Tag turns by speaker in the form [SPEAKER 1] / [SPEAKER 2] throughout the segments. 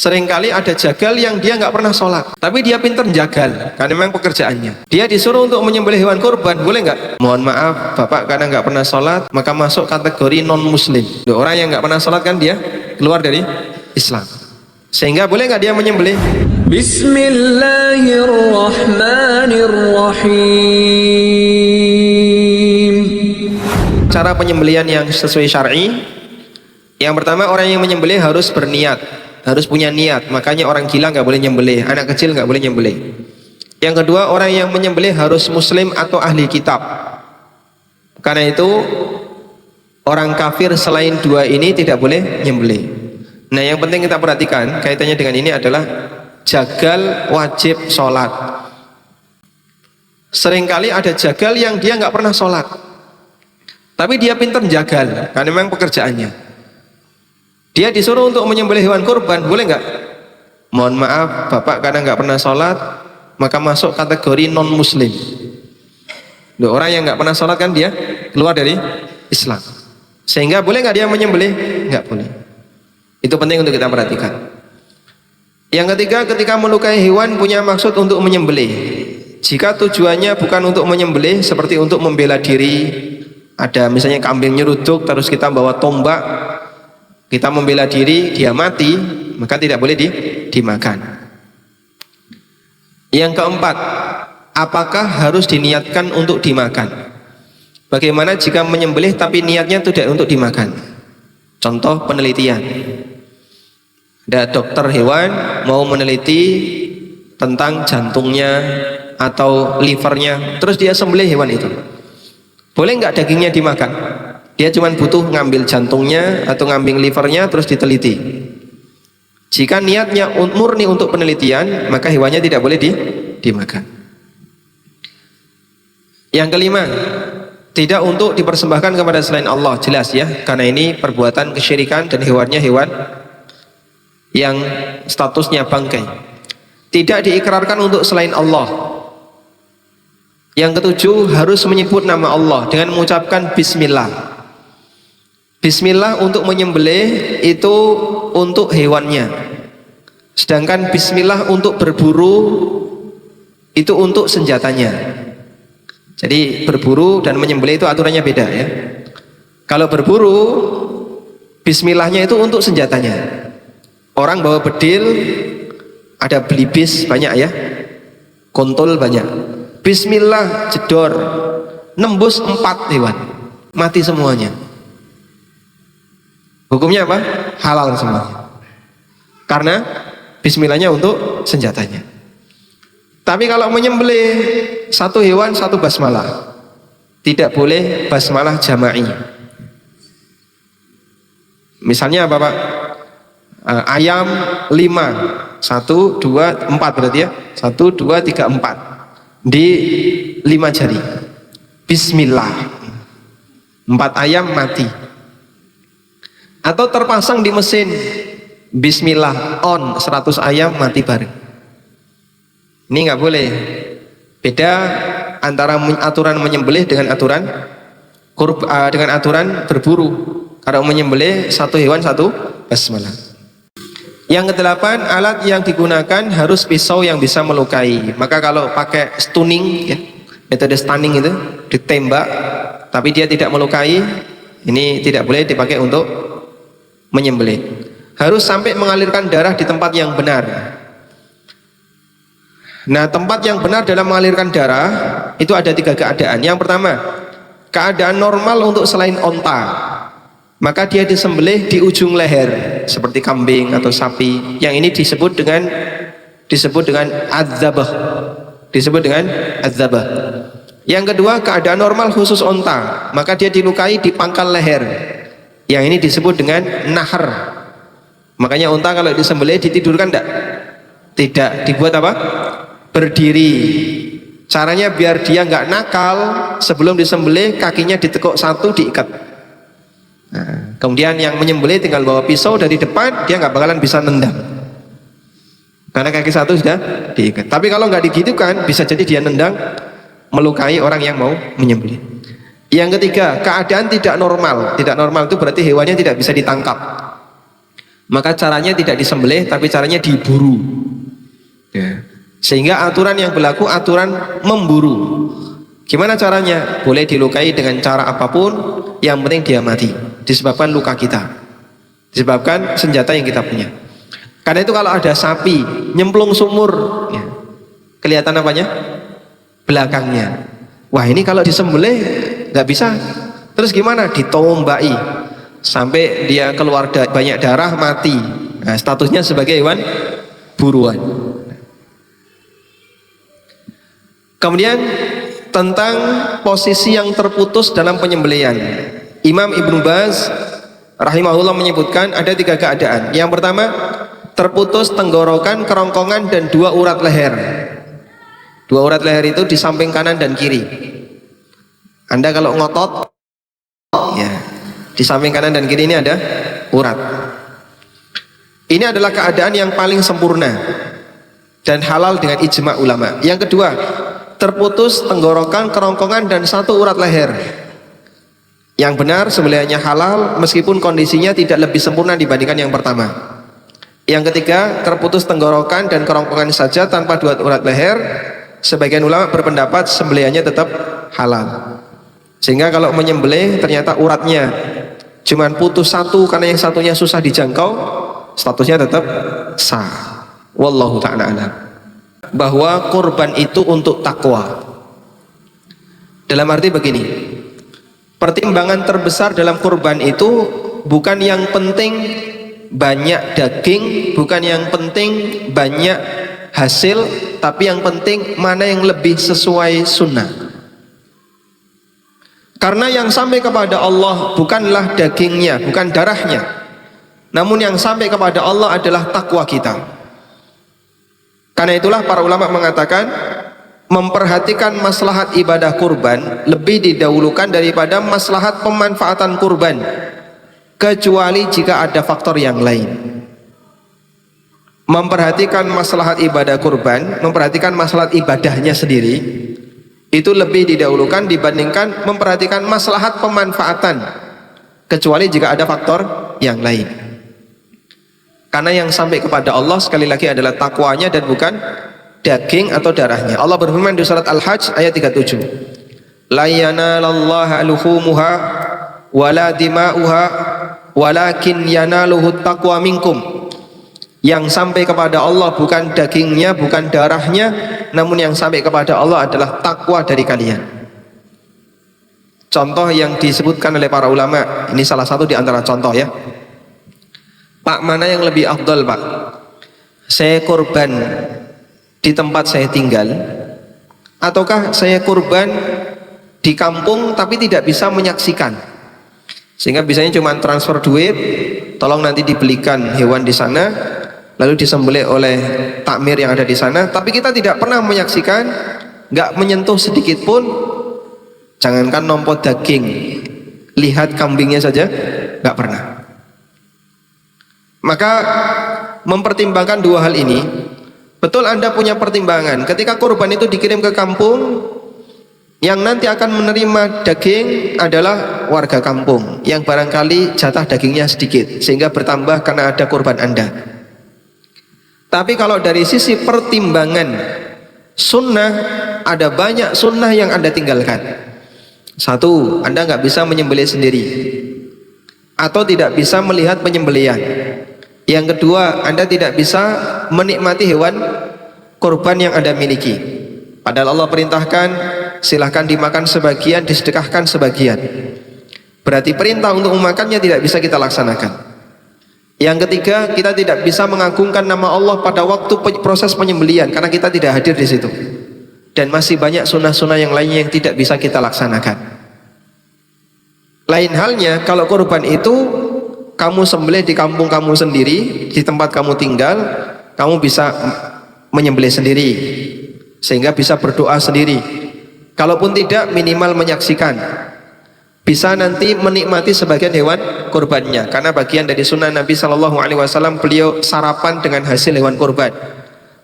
[SPEAKER 1] Seringkali ada jagal yang dia nggak pernah sholat, tapi dia pinter jagal karena memang pekerjaannya. Dia disuruh untuk menyembelih hewan kurban, boleh nggak? Mohon maaf bapak, karena nggak pernah sholat maka masuk kategori non muslim. Orang yang nggak pernah sholat kan dia keluar dari Islam, sehingga boleh nggak dia menyembelih?
[SPEAKER 2] Bismillahirrahmanirrahim.
[SPEAKER 1] Cara penyembelihan yang sesuai syar'i, yang pertama orang yang menyembelih harus berniat, harus punya niat. Makanya orang gila nggak boleh nyembelih, anak kecil nggak boleh nyembelih. Yang kedua, orang yang menyembelih harus muslim atau ahli kitab. Karena itu orang kafir selain dua ini tidak boleh nyembelih. Nah, yang penting kita perhatikan kaitannya dengan ini adalah jagal wajib sholat. Seringkali ada jagal yang dia nggak pernah sholat, tapi dia pinter jagal karena memang pekerjaannya. Dia disuruh untuk menyembelih hewan kurban, boleh nggak? Mohon maaf bapak, karena nggak pernah sholat maka masuk kategori non muslim. Orang yang nggak pernah sholat kan dia keluar dari Islam, sehingga boleh nggak dia menyembelih? Nggak boleh. Itu penting untuk kita perhatikan. Yang ketiga, ketika melukai hewan punya maksud untuk menyembelih. Jika tujuannya bukan untuk menyembelih, seperti untuk membela diri, ada misalnya kambing nyeruduk terus kita bawa tombak, kita membela diri, dia mati, maka tidak boleh dimakan. Yang keempat, apakah harus diniatkan untuk dimakan? Bagaimana jika menyembelih tapi niatnya tidak untuk dimakan? Contoh penelitian. Ada dokter hewan mau meneliti tentang jantungnya atau livernya, terus dia sembelih hewan itu. Boleh nggak dagingnya dimakan? Dia cuma butuh ngambil jantungnya atau ngambil livernya terus diteliti. Jika niatnya murni untuk penelitian, maka hewannya tidak boleh dimakan. Yang kelima, tidak untuk dipersembahkan kepada selain Allah, jelas ya, karena ini perbuatan kesyirikan dan hewannya hewan yang statusnya bangkai. Tidak diikrarkan untuk selain Allah. Yang ketujuh, harus menyebut nama Allah dengan mengucapkan bismillah. Bismillah untuk menyembelih itu untuk hewannya, sedangkan bismillah untuk berburu itu untuk senjatanya. Jadi berburu dan menyembelih itu aturannya beda ya. Kalau berburu, bismillahnya itu untuk senjatanya. Orang bawa bedil, ada belibis banyak ya, kontol banyak, bismillah jedor, nembus 4 hewan, mati semuanya. Hukumnya apa? Halal semuanya, karena bismillahnya untuk senjatanya. Tapi kalau menyembelih 1 hewan 1 basmalah, tidak boleh basmalah jama'i. Misalnya apa Pak? Ayam 5, 1, 2, 4 berarti ya, 1, 2, 3, 4 di 5 jari. Bismillah, 4 ayam mati. Atau terpasang di mesin, bismillah on, 100 ayam mati bareng. Ini nggak boleh. Beda antara aturan menyembelih dengan aturan berburu. Kalau menyembelih 1 hewan 1 basmalah. Yang kedelapan, alat yang digunakan harus pisau yang bisa melukai. Maka kalau pakai stunning ya, metode stunning itu ditembak tapi dia tidak melukai, ini tidak boleh dipakai untuk menyembelih. Harus sampai mengalirkan darah di tempat yang benar. Nah, tempat yang benar dalam mengalirkan darah itu ada 3 keadaan. Yang pertama, keadaan normal untuk selain onta, maka dia disembelih di ujung leher seperti kambing atau sapi. Yang ini disebut dengan adzabah. Disebut dengan adzabah. Yang kedua, keadaan normal khusus onta, maka dia dilukai di pangkal leher. Yang ini disebut dengan nahar. Makanya onta kalau disembelih ditidurkan enggak? Tidak, dibuat apa? Berdiri. Caranya biar dia nggak nakal, sebelum disembelih kakinya ditekuk 1, diikat. Nah, kemudian yang menyembelih tinggal bawa pisau dari depan, dia nggak bakalan bisa nendang karena kaki 1 sudah diikat. Tapi kalau nggak digitukan, bisa jadi dia nendang, melukai orang yang mau menyembelih. Yang ketiga, keadaan tidak normal. Tidak normal itu berarti hewannya tidak bisa ditangkap. maka caranya tidak disembelih tapi caranya diburu ya. Sehingga aturan yang berlaku aturan memburu. Gimana caranya? Boleh dilukai dengan cara apapun, yang penting dia mati disebabkan luka kita, disebabkan senjata yang kita punya. Karena itu kalau ada sapi nyemplung sumur ya, kelihatan apanya? Belakangnya. Wah, ini kalau disembelih nggak bisa. Terus gimana? Ditombai sampai dia keluar banyak darah, mati. Nah, statusnya sebagai hewan buruan. Kemudian tentang posisi yang terputus dalam penyembelihan, Imam Ibnu Baz rahimahullah menyebutkan ada 3 keadaan. Yang pertama, terputus tenggorokan, kerongkongan, dan 2 urat leher. 2 urat leher itu di samping kanan dan kiri. Anda kalau ngotot ya, di samping kanan dan kiri ini ada urat. Ini adalah keadaan yang paling sempurna dan halal dengan ijma ulama. Yang kedua, terputus tenggorokan, kerongkongan, dan 1 urat leher. Yang benar sembelihannya halal meskipun kondisinya tidak lebih sempurna dibandingkan yang pertama. Yang ketiga, terputus tenggorokan dan kerongkongan saja tanpa 2 urat leher. Sebagian ulama berpendapat sembelihannya tetap halal. Sehingga kalau menyembelih ternyata uratnya cuman putus 1 karena yang satunya susah dijangkau, statusnya tetap sah. Wallahu ta'ala alam. Bahwa kurban itu untuk takwa. Dalam arti begini, pertimbangan terbesar dalam kurban itu bukan yang penting banyak daging, bukan yang penting banyak hasil, tapi yang penting mana yang lebih sesuai sunnah. Karena yang sampai kepada Allah bukanlah dagingnya, bukan darahnya, namun yang sampai kepada Allah adalah takwa kita. Karena itulah para ulama mengatakan memperhatikan maslahat ibadah kurban lebih didahulukan daripada maslahat pemanfaatan kurban, kecuali jika ada faktor yang lain. Memperhatikan maslahat ibadah kurban, memperhatikan maslahat ibadahnya sendiri, itu lebih didahulukan dibandingkan memperhatikan maslahat pemanfaatan, kecuali jika ada faktor yang lain. Karena yang sampai kepada Allah sekali lagi adalah takwanya dan bukan daging atau darahnya. Allah berfirman di surat Al-Hajj ayat 37, la yanalallaha luhumuha wala dima'uha walakin yanaluhu taqwa minkum. Yang sampai kepada Allah bukan dagingnya, bukan darahnya, namun yang sampai kepada Allah adalah takwa dari kalian. Contoh yang disebutkan oleh para ulama, ini salah satu di antara contoh ya. Pak, mana yang lebih afdal Pak? Saya kurban di tempat saya tinggal, ataukah saya kurban di kampung tapi tidak bisa menyaksikan, sehingga bisanya cuma transfer duit, tolong nanti dibelikan hewan di sana, lalu disembelih oleh takmir yang ada di sana, tapi kita tidak pernah menyaksikan, nggak menyentuh sedikit pun, jangankan nompot daging, lihat kambingnya saja nggak pernah. Maka mempertimbangkan 2 hal ini, betul Anda punya pertimbangan. Ketika kurban itu dikirim ke kampung, yang nanti akan menerima daging adalah warga kampung yang barangkali jatah dagingnya sedikit, sehingga bertambah karena ada kurban Anda. Tapi kalau dari sisi pertimbangan sunnah, ada banyak sunnah yang Anda tinggalkan. 1, Anda nggak bisa menyembelih sendiri atau tidak bisa melihat penyembelihan. Yang kedua, Anda tidak bisa menikmati hewan kurban yang Anda miliki. Padahal Allah perintahkan silahkan dimakan sebagian, disedekahkan sebagian. Berarti perintah untuk memakannya tidak bisa kita laksanakan. Yang ketiga, kita tidak bisa mengagungkan nama Allah pada waktu proses penyembelihan karena kita tidak hadir di situ. Dan masih banyak sunnah-sunnah yang lainnya yang tidak bisa kita laksanakan. Lain halnya kalau kurban itu kamu sembelih di kampung kamu sendiri, di tempat kamu tinggal, kamu bisa menyembelih sendiri, sehingga bisa berdoa sendiri. Kalaupun tidak, minimal menyaksikan. Bisa nanti menikmati sebagian hewan kurbannya, karena bagian dari sunnah Nabi SAW beliau sarapan dengan hasil hewan kurban,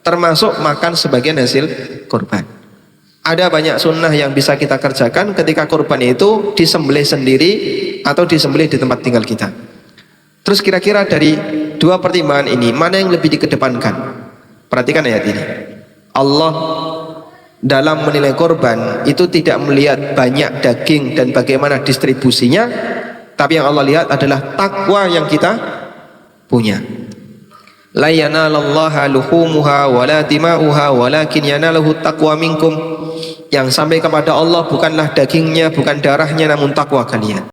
[SPEAKER 1] termasuk makan sebagian hasil kurban. Ada banyak sunnah yang bisa kita kerjakan ketika kurban itu disembelih sendiri atau disembelih di tempat tinggal kita. Terus kira-kira dari dua pertimbangan ini, mana yang lebih dikedepankan? Perhatikan ayat ini. Allah dalam menilai korban itu tidak melihat banyak daging dan bagaimana distribusinya, tapi yang Allah lihat adalah takwa yang kita punya. La yanalallaha luhumuha wala dima'uha walakin yanaluhu taqwa minkum. Yang sampai kepada Allah bukanlah dagingnya, bukan darahnya, namun takwa kalian.